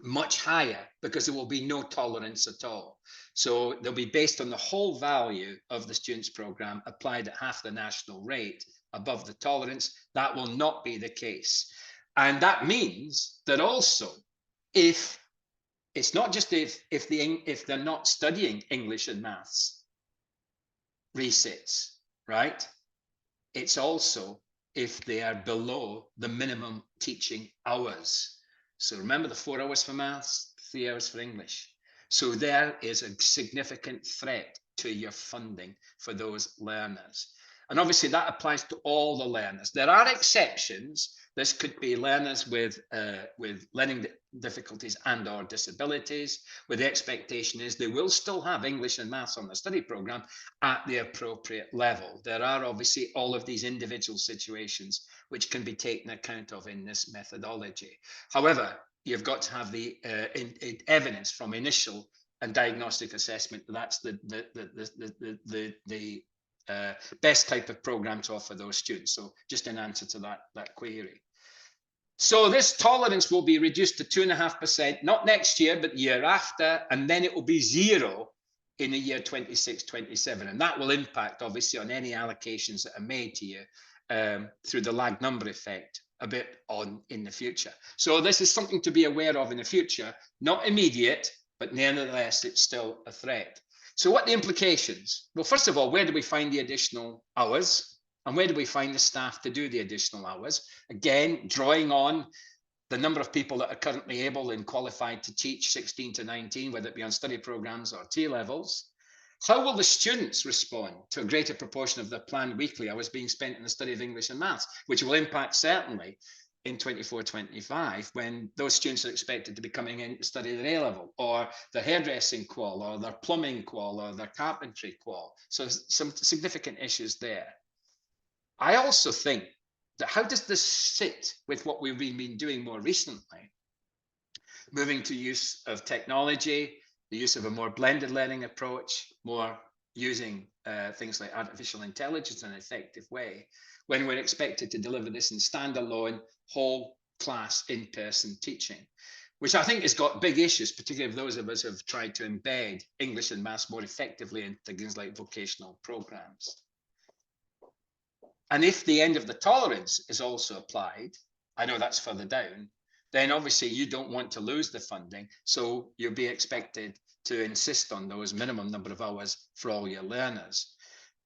much higher because there will be no tolerance at all. So they'll be based on the whole value of the students program applied at half the national rate above the tolerance. That will not be the case. And that means that also, if it's not just if they're not studying English and Maths resits, right? It's also if they are below the minimum teaching hours. So remember the 4 hours for maths, 3 hours for English. So there is a significant threat to your funding for those learners. And obviously that applies to all the learners. There are exceptions. This could be learners with learning difficulties and or disabilities, where the expectation is they will still have English and maths on the study program at the appropriate level. There are obviously all of these individual situations which can be taken account of in this methodology. However, you've got to have the evidence from initial and diagnostic assessment. That's the best type of program to offer those students. So just in answer to that query. So this tolerance will be reduced to 2.5%, not next year, but the year after, and then it will be 0 in the year 26-27. And that will impact, obviously, on any allocations that are made to you through the lag number effect a bit on in the future. So this is something to be aware of in the future, not immediate, but nevertheless, it's still a threat. So what are the implications? Well, first of all, where do we find the additional hours? And where do we find the staff to do the additional hours? Again, drawing on the number of people that are currently able and qualified to teach 16 to 19, whether it be on study programs or T-levels. How will the students respond to a greater proportion of their planned weekly hours being spent in the study of English and maths, which will impact certainly in 24-25 when those students are expected to be coming in to study their A-level or their hairdressing qual or their plumbing qual or their carpentry qual. So some significant issues there. I also think that how does this sit with what we've been doing more recently? Moving to use of technology, the use of a more blended learning approach, more using things like artificial intelligence in an effective way, when we're expected to deliver this in standalone, whole class in-person teaching, which I think has got big issues, particularly if those of us who have tried to embed English and maths more effectively into things like vocational programs. And if the end of the tolerance is also applied, I know that's further down, then obviously you don't want to lose the funding. So you'll be expected to insist on those minimum number of hours for all your learners.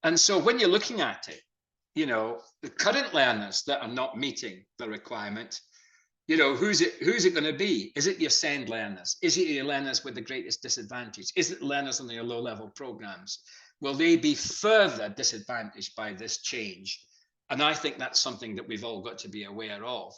And so when you're looking at it, you know, the current learners that are not meeting the requirement, you know, who's it going to be? Is it your SEND learners? Is it your learners with the greatest disadvantage? Is it learners on your low-level programs? Will they be further disadvantaged by this change? And I think that's something that we've all got to be aware of.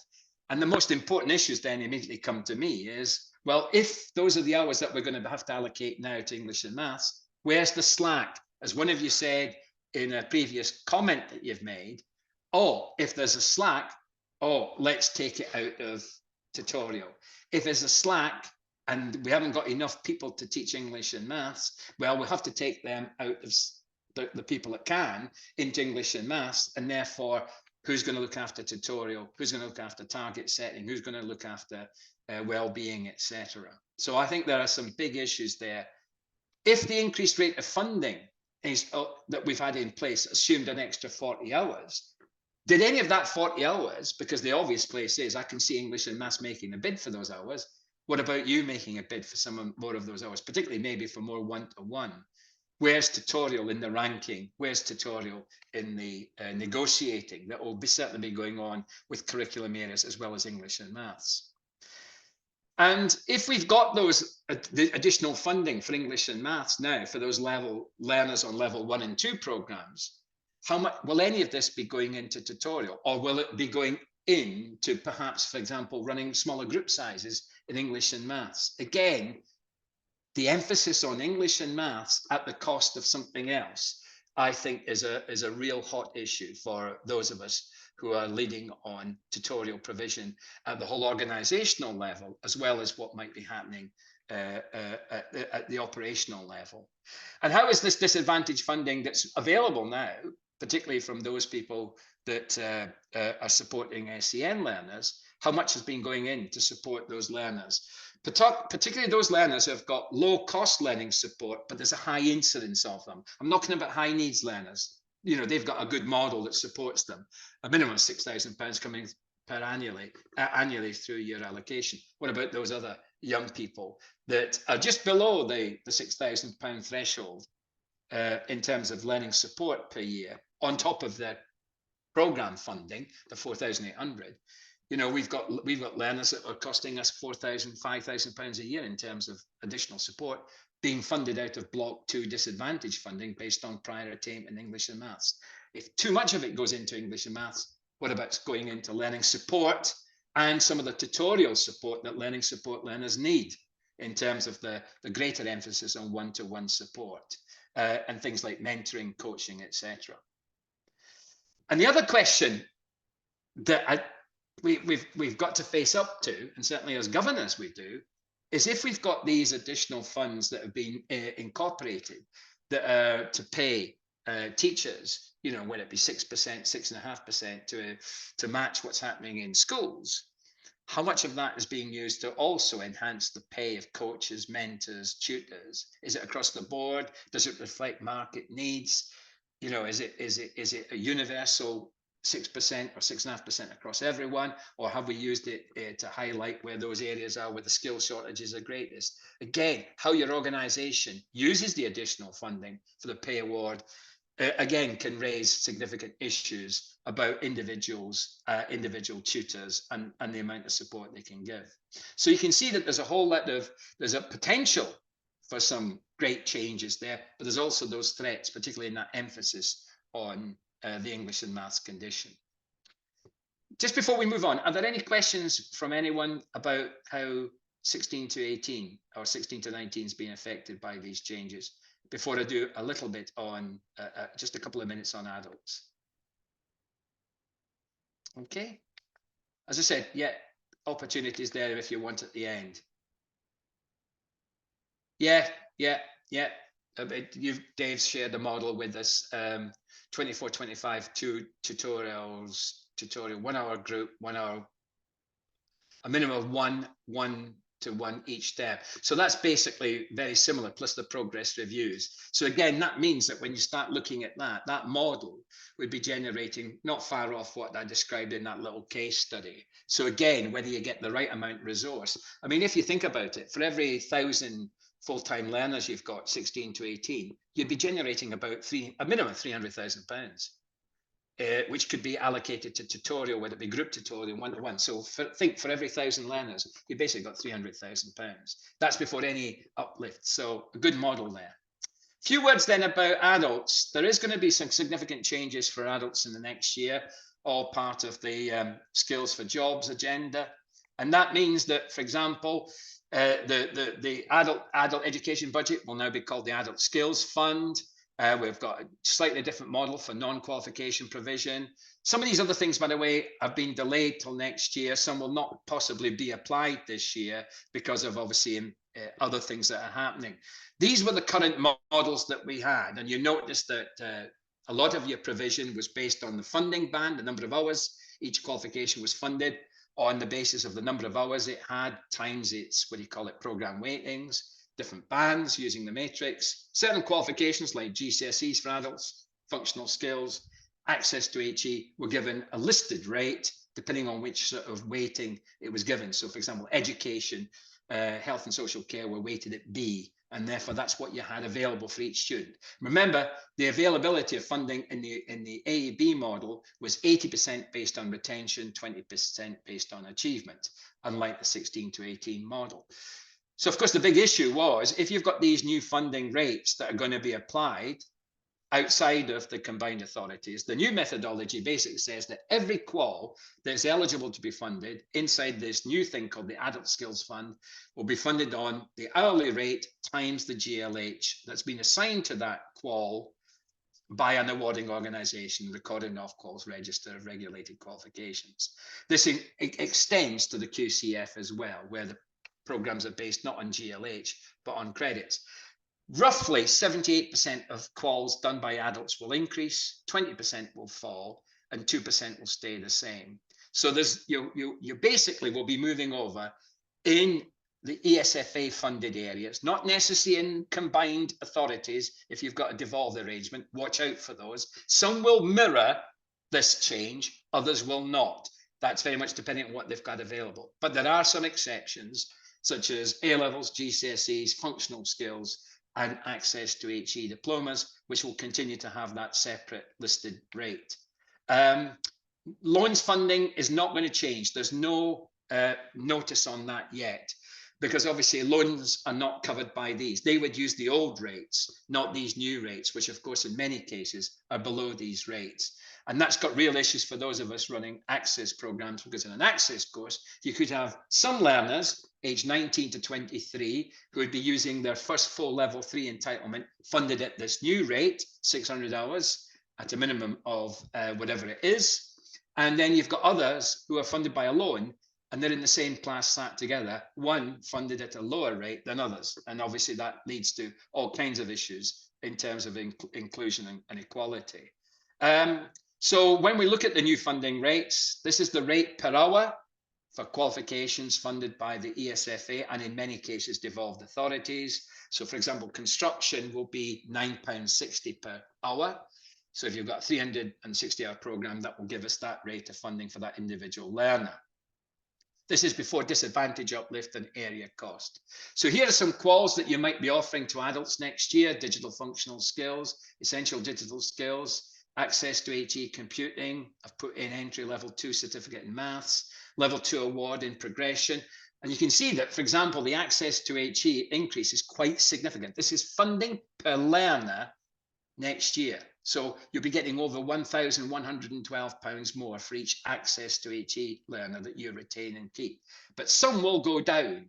And the most important issues then immediately come to me is, well, if those are the hours that we're going to have to allocate now to English and maths, where's the slack? As one of you said in a previous comment that you've made, oh, if there's a slack, oh, let's take it out of tutorial. If there's a slack and we haven't got enough people to teach English and maths, well, we'll have to take them out of the people that can into English and maths, and therefore who's going to look after tutorial, who's going to look after target setting, who's going to look after well-being, etc. So I think there are some big issues there. If the increased rate of funding is that we've had in place assumed an extra 40 hours, did any of that 40 hours, because the obvious place is I can see English and maths making a bid for those hours, what about you making a bid for some more of those hours, particularly maybe for more one-to-one? Where's tutorial in the ranking? Where's tutorial in the negotiating that will certainly be going on with curriculum areas as well as English and maths? And if we've got those additional funding for English and maths now for those learners on level 1 and 2 programs, how much will any of this be going into tutorial, or will it be going into perhaps, for example, running smaller group sizes in English and maths? Again, the emphasis on English and maths at the cost of something else, I think is a real hot issue for those of us who are leading on tutorial provision at the whole organizational level, as well as what might be happening at the operational level. And how is this disadvantaged funding that's available now, particularly from those people that are supporting SEN learners, how much has been going in to support those learners? Particularly those learners who have got low cost learning support, but there's a high incidence of them. I'm not talking about high needs learners. You know, they've got a good model that supports them. A minimum of £6,000 coming per annually through your allocation. What about those other young people that are just below the £6,000 threshold in terms of learning support per year, on top of their program funding, the 4,800, you know, we've got learners that are costing us £4,000, £5,000 a year in terms of additional support being funded out of Block 2 disadvantage funding based on prior attainment in English and maths. If too much of it goes into English and maths, what about going into learning support and some of the tutorial support that learning support learners need in terms of the greater emphasis on one-to-one support and things like mentoring, coaching, etc. And the other question that we've got to face up to, and certainly as governors we do, is if we've got these additional funds that have been incorporated that are to pay teachers, you know, whether it be 6%, 6.5% to match what's happening in schools, how much of that is being used to also enhance the pay of coaches, mentors, tutors? Is it across the board? Does it reflect market needs? You know, is it a universal 6% or 6.5% across everyone, or have we used it to highlight where those areas are where the skill shortages are greatest? Again, how your organization uses the additional funding for the pay award, again, can raise significant issues about individual tutors and the amount of support they can give. So you can see that there's a whole lot of, there's a potential for some great changes there, but there's also those threats, particularly in that emphasis on the English and maths condition. Just before we move on, are there any questions from anyone about how 16 to 18 or 16 to 19 is being affected by these changes? Before I do a little bit on, just a couple of minutes on adults. Okay. As I said, yeah, opportunities there if you want at the end. Yeah. Dave's shared the model with us. 24, 25, 2 tutorials, tutorial, 1 hour group, 1 hour, a minimum of one to one each step. So that's basically very similar, plus the progress reviews. So again, that means that when you start looking at that model would be generating not far off what I described in that little case study. So again, whether you get the right amount of resource. I mean, if you think about it, for every 1,000 full-time learners you've got 16 to 18, you'd be generating about a minimum of £300,000. Which could be allocated to tutorial, whether it be group tutorial, one-to-one. So think for every 1,000 learners, you basically got £300,000. That's before any uplift. So a good model there. A few words then about adults. There is going to be some significant changes for adults in the next year, all part of the Skills for Jobs agenda. And that means that, for example, the adult education budget will now be called the Adult Skills Fund. We've got a slightly different model for non-qualification provision. Some of these other things, by the way, have been delayed till next year. Some will not possibly be applied this year because of obviously other things that are happening. These were the current models that we had. And you notice that a lot of your provision was based on the funding band, the number of hours each qualification was funded on the basis of the number of hours it had times its, what do you call it, program weightings. Different bands using the matrix, certain qualifications like GCSEs for adults, functional skills, access to HE were given a listed rate depending on which sort of weighting it was given. So for example, education, health and social care were weighted at B, and therefore that's what you had available for each student. Remember, the availability of funding in the AEB model was 80% based on retention, 20% based on achievement, unlike the 16 to 18 model. So, of course, the big issue was if you've got these new funding rates that are going to be applied outside of the combined authorities, the new methodology basically says that every qual that's eligible to be funded inside this new thing called the Adult Skills Fund will be funded on the hourly rate times the GLH that's been assigned to that qual by an awarding organisation, recording off quals register of regulated qualifications. This extends to the QCF as well, where the programs are based not on GLH, but on credits. Roughly 78% of quals done by adults will increase, 20% will fall, and 2% will stay the same. So there's you basically will be moving over in the ESFA funded areas, not necessarily in combined authorities. If you've got a devolved arrangement, watch out for those. Some will mirror this change, others will not. That's very much depending on what they've got available. But there are some exceptions, such as A-levels, GCSEs, functional skills, and access to HE diplomas, which will continue to have that separate listed rate. Loans funding is not going to change. There's no notice on that yet, because obviously loans are not covered by these. They would use the old rates, not these new rates, which of course in many cases are below these rates. And that's got real issues for those of us running access programs, because in an access course, you could have some learners aged 19 to 23 who would be using their first full level 3 entitlement funded at this new rate, 600 hours at a minimum of whatever it is. And then you've got others who are funded by a loan, and they're in the same class sat together, one funded at a lower rate than others. And obviously that leads to all kinds of issues in terms of inclusion and equality. So when we look at the new funding rates, this is the rate per hour for qualifications funded by the ESFA and in many cases devolved authorities. So for example, construction will be £9.60 per hour. So if you've got a 360-hour program, that will give us that rate of funding for that individual learner. This is before disadvantage uplift and area cost. So here are some quals that you might be offering to adults next year: digital functional skills, essential digital skills, access to HE computing. I've put in entry level 2 certificate in maths, level 2 award in progression. And you can see that, for example, the access to HE increase is quite significant. This is funding per learner next year. So you'll be getting over £1,112 more for each access to HE learner that you retain and keep. But some will go down.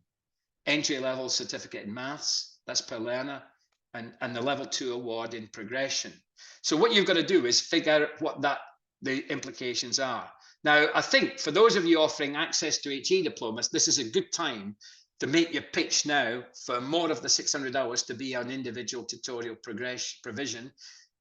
Entry level certificate in maths, that's per learner, and the level 2 award in progression. So what you've got to do is figure out what the implications are. Now, I think for those of you offering access to HE diplomas, this is a good time to make your pitch now for more of the 600 hours to be on individual tutorial provision.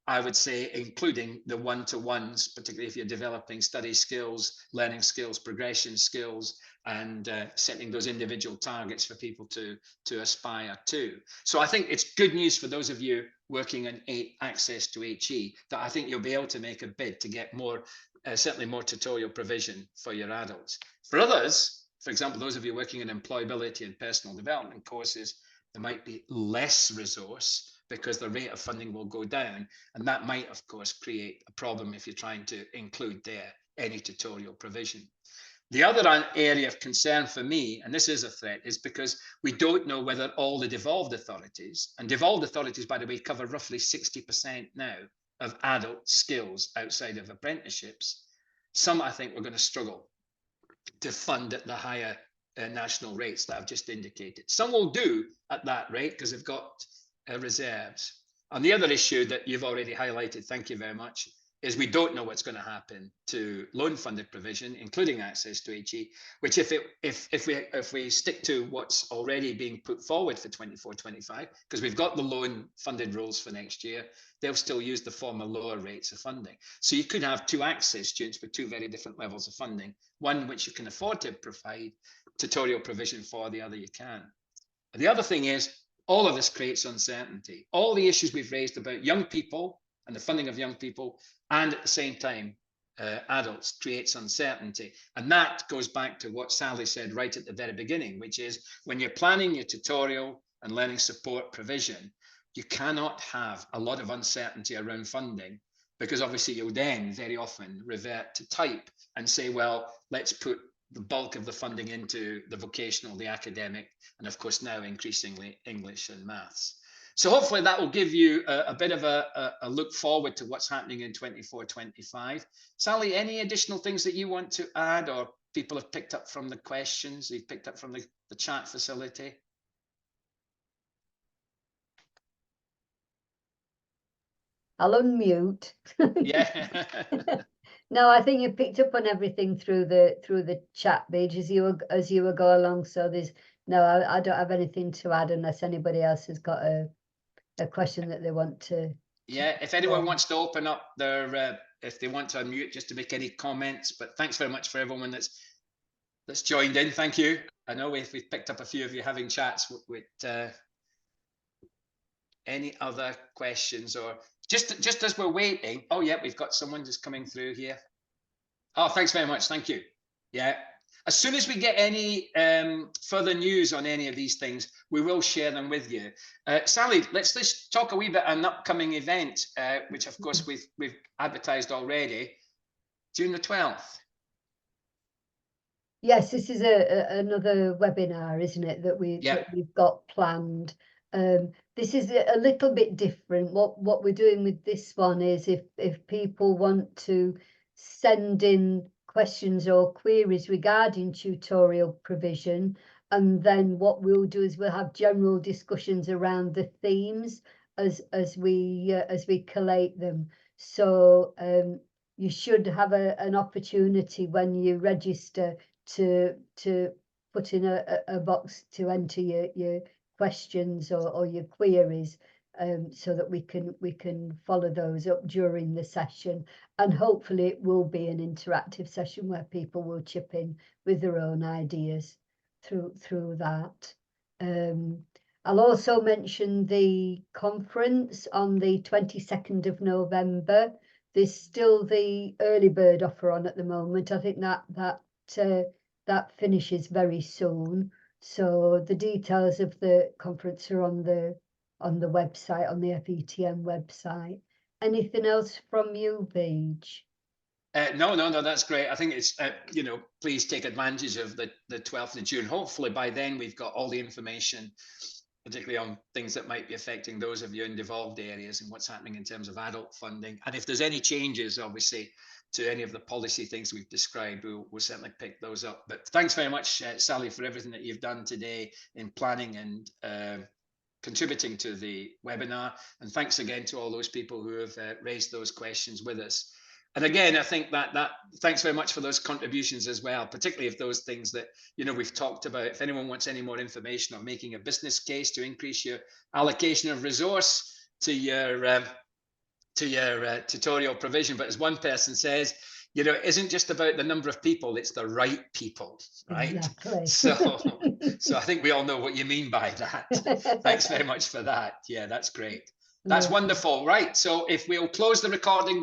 I would say including the one-to-ones, particularly if you're developing study skills, learning skills, progression skills, and setting those individual targets for people to aspire to. So I think it's good news for those of you working on access to HE that I think you'll be able to make a bid to get more, certainly more tutorial provision for your adults. For others, for example, those of you working in employability and personal development courses, there might be less resource because the rate of funding will go down. And that might, of course, create a problem if you're trying to include there any tutorial provision. The other area of concern for me, and this is a threat, is because we don't know whether all the devolved authorities, and devolved authorities, by the way, cover roughly 60% now of adult skills outside of apprenticeships. Some, I think, we're going to struggle to fund at the higher national rates that I've just indicated. Some will do at that rate because they've got reserves. And the other issue that you've already highlighted, thank you very much, is we don't know what's going to happen to loan funded provision, including access to HE, which if we stick to what's already being put forward for 24-25, because we've got the loan funded rules for next year, they'll still use the former lower rates of funding. So you could have 2 access students with 2 very different levels of funding, one which you can afford to provide tutorial provision for, the other you can. And the other thing is, all of this creates uncertainty. All the issues we've raised about young people and the funding of young people, and at the same time, adults, creates uncertainty. And that goes back to what Sally said right at the very beginning, which is when you're planning your tutorial and learning support provision, you cannot have a lot of uncertainty around funding, because obviously you'll then very often revert to type and say, well, let's put the bulk of the funding into the vocational, the academic, and of course now increasingly English and maths. So hopefully that will give you a bit of a look forward to what's happening in 24-25. Sally, any additional things that you want to add, or people have picked up from the questions, you've picked up from the chat facility? I'll unmute. Yeah. No, I think you picked up on everything through the chat, Beej, as you were going along. So there's I don't have anything to add unless anybody else has got a question that they want to. Yeah, if anyone wants to open up their, if they want to unmute just to make any comments, but thanks very much for everyone that's joined in. Thank you. I know we've picked up a few of you having chats with any other questions, or just as we're waiting. Oh yeah, we've got someone just coming through here. Oh, thanks very much. Thank you. Yeah. As soon as we get any further news on any of these things, we will share them with you. Sally, let's talk a wee bit on an upcoming event, which of course we've advertised already. June the 12th. Yes, this is another webinar, isn't it, that we've got planned. This is a little bit different. What we're doing with this one is if people want to send in questions or queries regarding tutorial provision, and then what we'll do is we'll have general discussions around the themes as we collate them. So you should have an opportunity when you register to put in a box to enter your questions or your queries, so that we can follow those up during the session, and hopefully it will be an interactive session where people will chip in with their own ideas through that. I'll also mention the conference on the 22nd of November. There's still the early bird offer on at the moment. I think that finishes very soon. So the details of the conference are on the website, on the FETN website. Anything else from you, Beej? No, that's great. I think it's, please take advantage of the 12th of June. Hopefully by then we've got all the information, particularly on things that might be affecting those of you in devolved areas and what's happening in terms of adult funding. And if there's any changes, obviously, to any of the policy things we've described, we'll certainly pick those up. But thanks very much, Sally, for everything that you've done today in planning and contributing to the webinar. And thanks again to all those people who have raised those questions with us. And again, I think that thanks very much for those contributions as well, particularly if those things that, we've talked about. If anyone wants any more information on making a business case to increase your allocation of resource to your tutorial provision. But as one person says, it isn't just about the number of people, it's the right people, right? Exactly. So I think we all know what you mean by that. Thanks very much for that. Yeah, that's great. That's wonderful. Right. So if we'll close the recording